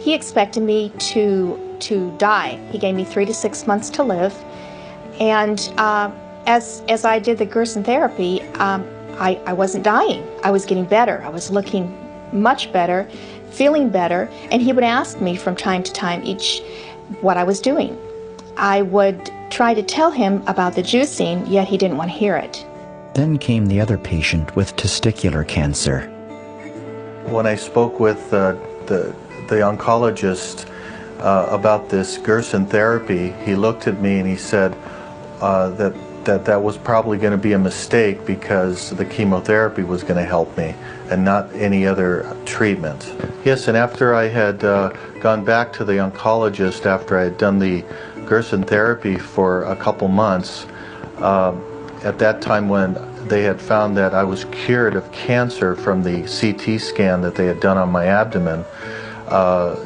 He expected me to die. He gave me 3 to 6 months to live. And as I did the Gerson therapy, I wasn't dying. I was getting better. I was looking much better, feeling better, and he would ask me from time to time what I was doing. I would try to tell him about the juicing, yet he didn't want to hear it. Then came the other patient with testicular cancer. When I spoke with the oncologist about this Gerson therapy, he looked at me and he said that was probably going to be a mistake because the chemotherapy was going to help me and not any other treatment. Yes, and after I had gone back to the oncologist after I had done the Gerson therapy for a couple months, at that time when they had found that I was cured of cancer from the CT scan that they had done on my abdomen,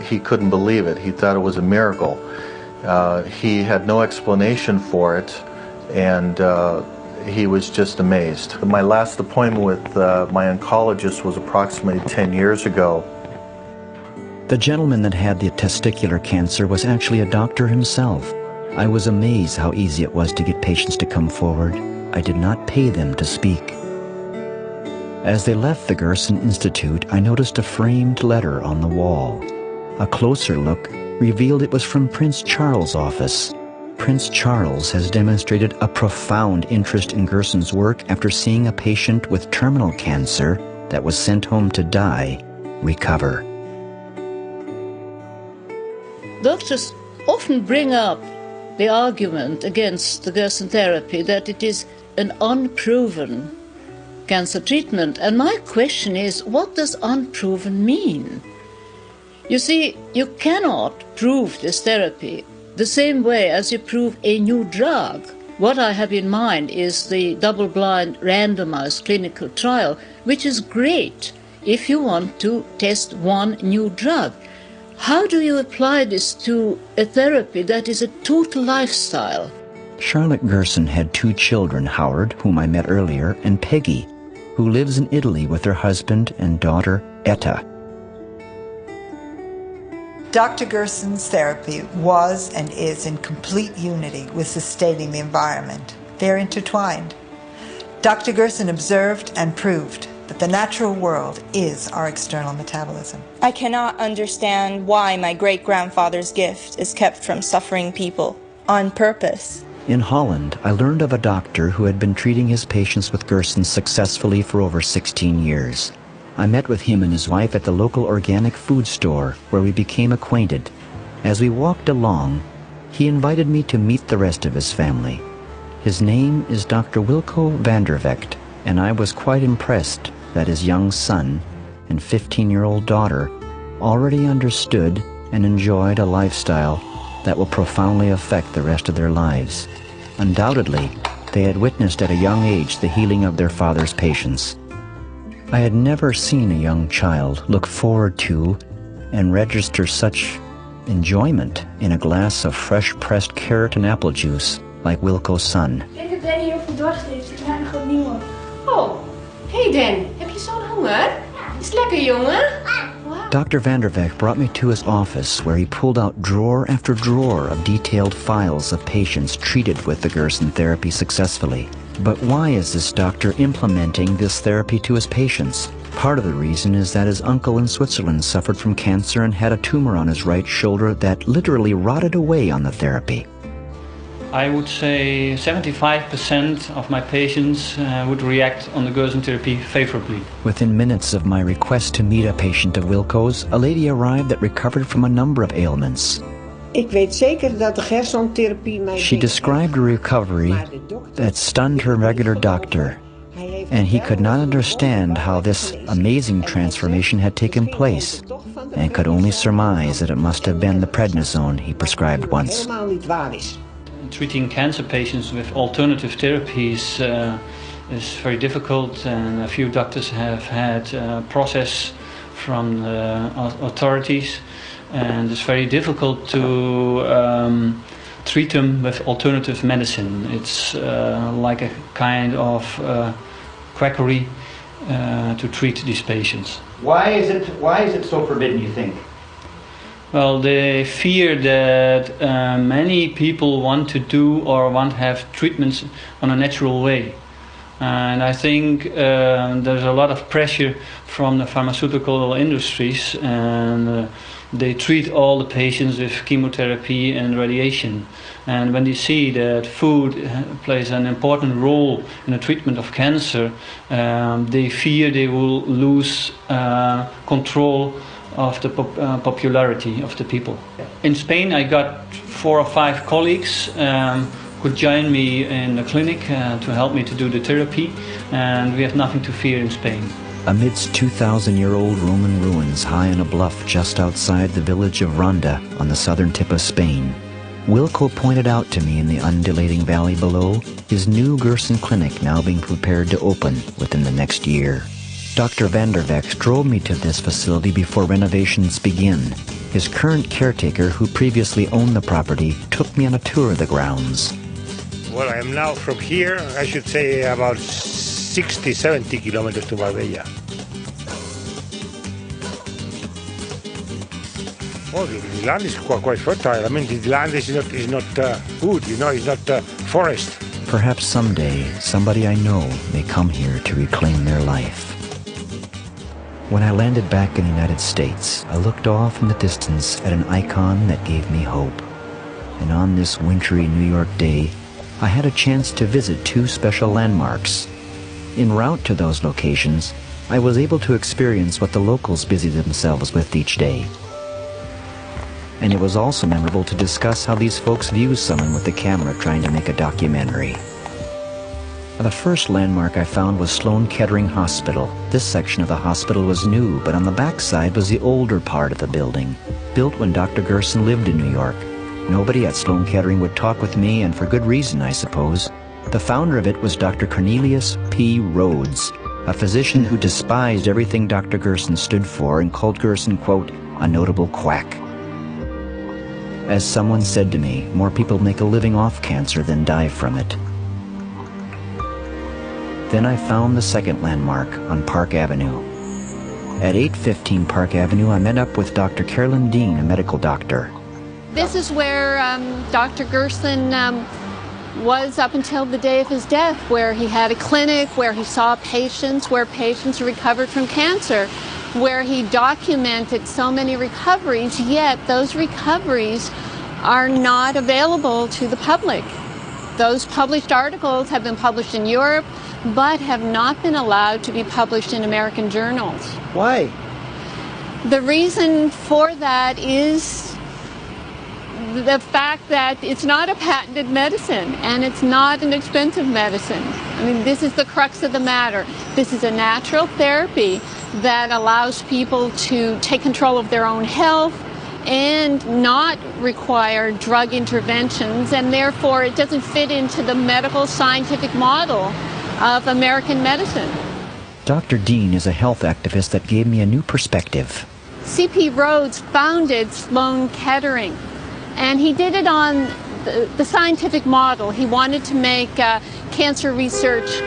he couldn't believe it. He thought it was a miracle. He had no explanation for it, and he was just amazed. My last appointment with my oncologist was approximately 10 years ago. The gentleman that had the testicular cancer was actually a doctor himself. I was amazed how easy it was to get patients to come forward. I did not pay them to speak. As they left the Gerson Institute, I noticed a framed letter on the wall. A closer look revealed it was from Prince Charles' office. Prince Charles has demonstrated a profound interest in Gerson's work after seeing a patient with terminal cancer that was sent home to die recover. Doctors often bring up the argument against the Gerson therapy that it is an unproven cancer treatment. And my question is, what does unproven mean? You see, you cannot prove this therapy the same way as you prove a new drug. What I have in mind is the double-blind randomized clinical trial, which is great if you want to test one new drug. How do you apply this to a therapy that is a total lifestyle? Charlotte Gerson had 2 children, Howard, whom I met earlier, and Peggy, who lives in Italy with her husband and daughter, Etta. Dr. Gerson's therapy was and is in complete unity with sustaining the environment. They are intertwined. Dr. Gerson observed and proved that the natural world is our external metabolism. I cannot understand why my great-grandfather's gift is kept from suffering people on purpose. In Holland, I learned of a doctor who had been treating his patients with Gerson successfully for over 16 years. I met with him and his wife at the local organic food store, where we became acquainted. As we walked along, he invited me to meet the rest of his family. His name is Dr. Wilco van der Vecht, and I was quite impressed that his young son and 15-year-old daughter already understood and enjoyed a lifestyle that will profoundly affect the rest of their lives. Undoubtedly, they had witnessed at a young age the healing of their father's patients. I had never seen a young child look forward to and register such enjoyment in a glass of fresh-pressed carrot and apple juice like Wilco's son. Ik denk dat Danny heel veel dorst heeft. Er zijn nog niemand. Oh, hey Dan, heb je zo'n honger? Is lekker, jongen? Dr. van der Vecht brought me to his office, where he pulled out drawer after drawer of detailed files of patients treated with the Gerson therapy successfully. But why is this doctor implementing this therapy to his patients? Part of the reason is that his uncle in Switzerland suffered from cancer and had a tumor on his right shoulder that literally rotted away on the therapy. I would say 75% of my patients would react on the Gerson therapy favorably. Within minutes of my request to meet a patient of Wilco's, a lady arrived that recovered from a number of ailments. Ik weet zeker dat de Gerson-therapie mij... She described a recovery that stunned her regular doctor, and he could not understand how this amazing transformation had taken place, and could only surmise that it must have been the prednisone he prescribed once. Treating cancer patients with alternative therapies is very difficult, and a few doctors have had process from the authorities, and it's very difficult to treat them with alternative medicine. It's like a kind of quackery to treat these patients. Why is it so forbidden, you think? Well, they fear that many people want to do or want to have treatments on a natural way. And I think there's a lot of pressure from the pharmaceutical industries, and they treat all the patients with chemotherapy and radiation. And when they see that food plays an important role in the treatment of cancer, they fear they will lose control of the popularity of the people. In Spain, I got 4 or 5 colleagues who joined me in the clinic to help me to do the therapy, and we have nothing to fear in Spain. Amidst 2,000-year-old Roman ruins high on a bluff just outside the village of Ronda on the southern tip of Spain, Wilco pointed out to me in the undulating valley below his new Gerson clinic now being prepared to open within the next year. Dr. van der Vex drove me to this facility before renovations begin. His current caretaker, who previously owned the property, took me on a tour of the grounds. Well, I am now from here, I should say about 60, 70 kilometers to Marbella. Oh, the land is quite fertile. I mean, the land is not wood, you know, it's not forest. Perhaps someday, somebody I know may come here to reclaim their life. When I landed back in the United States, I looked off in the distance at an icon that gave me hope. And on this wintry New York day, I had a chance to visit 2 special landmarks. En route to those locations, I was able to experience what the locals busy themselves with each day. And it was also memorable to discuss how these folks view someone with a camera trying to make a documentary. The first landmark I found was Sloan Kettering Hospital. This section of the hospital was new, but on the back side was the older part of the building, built when Dr. Gerson lived in New York. Nobody at Sloan Kettering would talk with me, and for good reason, I suppose. The founder of it was Dr. Cornelius P. Rhodes, a physician who despised everything Dr. Gerson stood for and called Gerson, quote, a notable quack. As someone said to me, more people make a living off cancer than die from it. Then I found the second landmark on Park Avenue. At 815 Park Avenue, I met up with Dr. Carolyn Dean, a medical doctor. This is where Dr. Gerson was up until the day of his death, where he had a clinic, where he saw patients, where patients recovered from cancer, where he documented so many recoveries, yet those recoveries are not available to the public. Those published articles have been published in Europe, but have not been allowed to be published in American journals. Why? The reason for that is the fact that it's not a patented medicine and it's not an expensive medicine. I mean, this is the crux of the matter. This is a natural therapy that allows people to take control of their own health and not require drug interventions, and therefore it doesn't fit into the medical scientific model of American medicine. Dr. Dean is a health activist that gave me a new perspective. C.P. Rhodes founded Sloan Kettering, and he did it on the scientific model. He wanted to make cancer research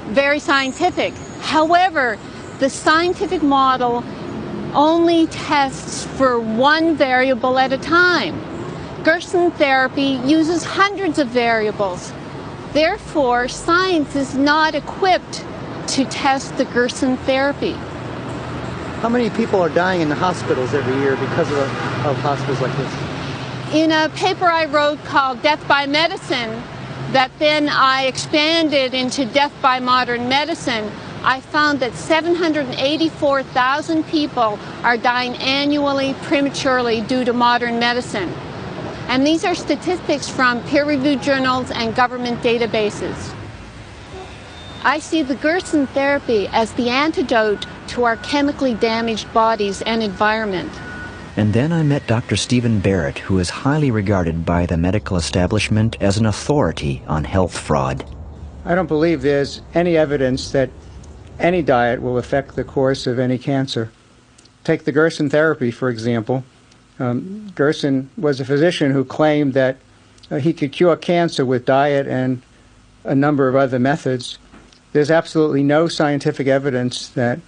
very scientific. However, the scientific model only tests for one variable at a time. Gerson therapy uses hundreds of variables. Therefore, science is not equipped to test the Gerson therapy. How many people are dying in the hospitals every year because of hospitals like this? In a paper I wrote called Death by Medicine, that then I expanded into Death by Modern Medicine, I found that 784,000 people are dying annually prematurely due to modern medicine. And these are statistics from peer-reviewed journals and government databases. I see the Gerson therapy as the antidote to our chemically damaged bodies and environment. And then I met Dr. Stephen Barrett, who is highly regarded by the medical establishment as an authority on health fraud. I don't believe there's any evidence that any diet will affect the course of any cancer. Take the Gerson therapy, for example. Gerson was a physician who claimed that he could cure cancer with diet and a number of other methods. There's absolutely no scientific evidence that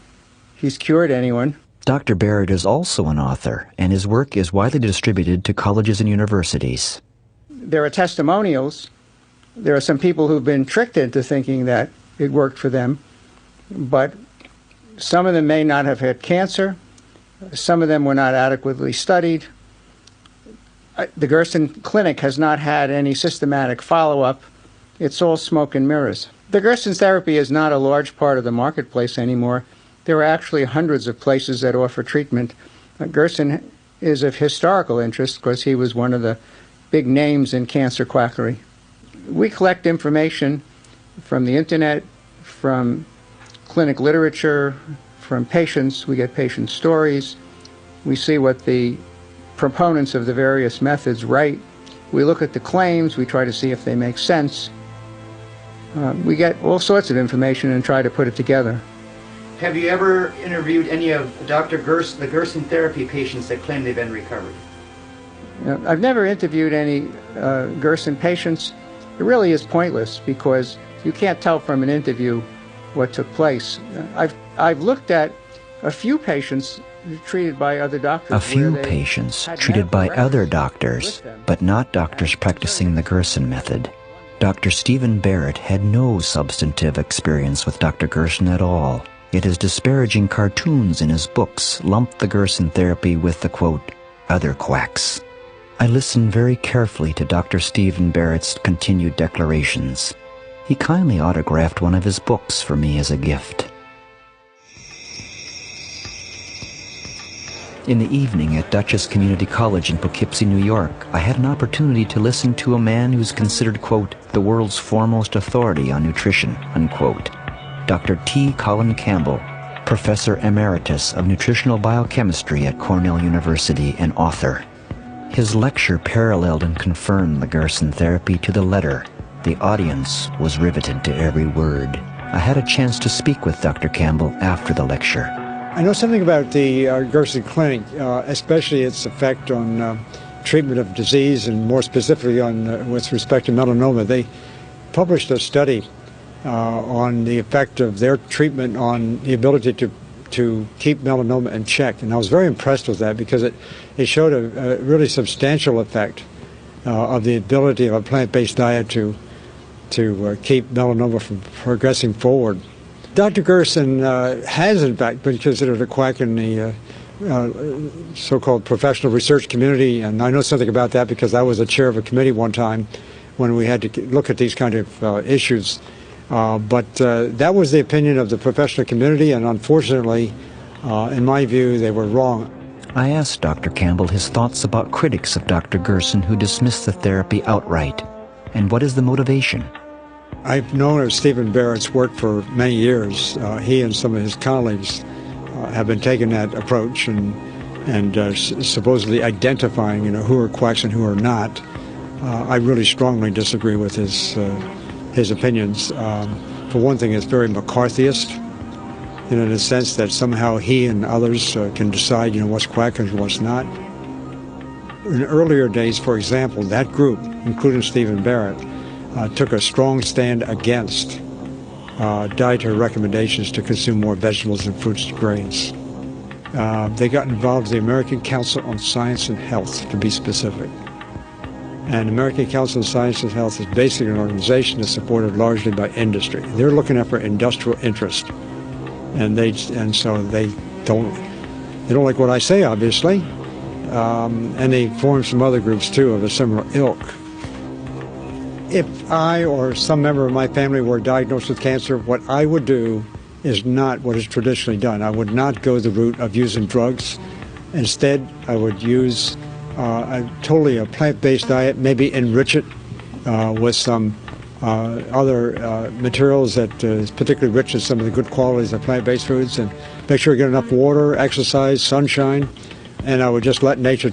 he's cured anyone. Dr. Barrett is also an author, and his work is widely distributed to colleges and universities. There are testimonials. There are some people who've been tricked into thinking that it worked for them, but some of them may not have had cancer. Some of them were not adequately studied. The Gerson Clinic has not had any systematic follow-up. It's all smoke and mirrors. The Gerson therapy is not a large part of the marketplace anymore. There are actually hundreds of places that offer treatment. Gerson is of historical interest because he was one of the big names in cancer quackery. We collect information from the internet, from clinic literature, from patients. We get patient stories. We see what the proponents of the various methods write. We look at the claims. We try to see if they make sense. We get all sorts of information and try to put it together. Have you ever interviewed any of the Gerson therapy patients that claim they've been recovered? I've never interviewed any Gerson patients. It really is pointless because you can't tell from an interview what took place. I've looked at a few patients treated by other doctors. A few patients treated by other doctors, but not doctors practicing the Gerson method. Dr. Stephen Barrett had no substantive experience with Dr. Gerson at all. Yet his disparaging cartoons in his books lumped the Gerson therapy with the, quote, other quacks. I listened very carefully to Dr. Stephen Barrett's continued declarations. He kindly autographed one of his books for me as a gift. In the evening at Dutchess Community College in Poughkeepsie, New York, I had an opportunity to listen to a man who's considered, quote, the world's foremost authority on nutrition, unquote. Dr. T. Colin Campbell, Professor Emeritus of Nutritional Biochemistry at Cornell University and author. His lecture paralleled and confirmed the Gerson therapy to the letter. The audience was riveted to every word. I had a chance to speak with Dr. Campbell after the lecture. I know something about the Gerson Clinic, especially its effect on treatment of disease and more specifically on with respect to melanoma. They published a study on the effect of their treatment on the ability to keep melanoma in check. And I was very impressed with that because it showed a really substantial effect of the ability of a plant-based diet to keep melanoma from progressing forward. Dr. Gerson has, in fact, been considered a quack in the so-called professional research community, and I know something about that because I was a chair of a committee one time when we had to look at these kind of issues. But that was the opinion of the professional community, and unfortunately, in my view, they were wrong. I asked Dr. Campbell his thoughts about critics of Dr. Gerson who dismissed the therapy outright, and what is the motivation? I've known of Stephen Barrett's work for many years. He and some of his colleagues have been taking that approach and supposedly identifying, who are quacks and who are not. I really strongly disagree with his opinions. For one thing, it's very McCarthyist, in the sense that somehow he and others can decide, what's quack and what's not. In earlier days, for example, that group, including Stephen Barrett, took a strong stand against dietary recommendations to consume more vegetables and fruits and grains. They got involved with the American Council on Science and Health, to be specific. And the American Council on Science and Health is basically an organization that's supported largely by industry. They're looking out for industrial interest, and so they don't like what I say, obviously, and they formed some other groups too of a similar ilk. If I or some member of my family were diagnosed with cancer, what I would do is not what is traditionally done. I would not go the route of using drugs. Instead, I would use totally a plant-based diet, maybe enrich it with some other materials that is particularly rich in some of the good qualities of plant-based foods, and make sure you get enough water, exercise, sunshine, and I would just let nature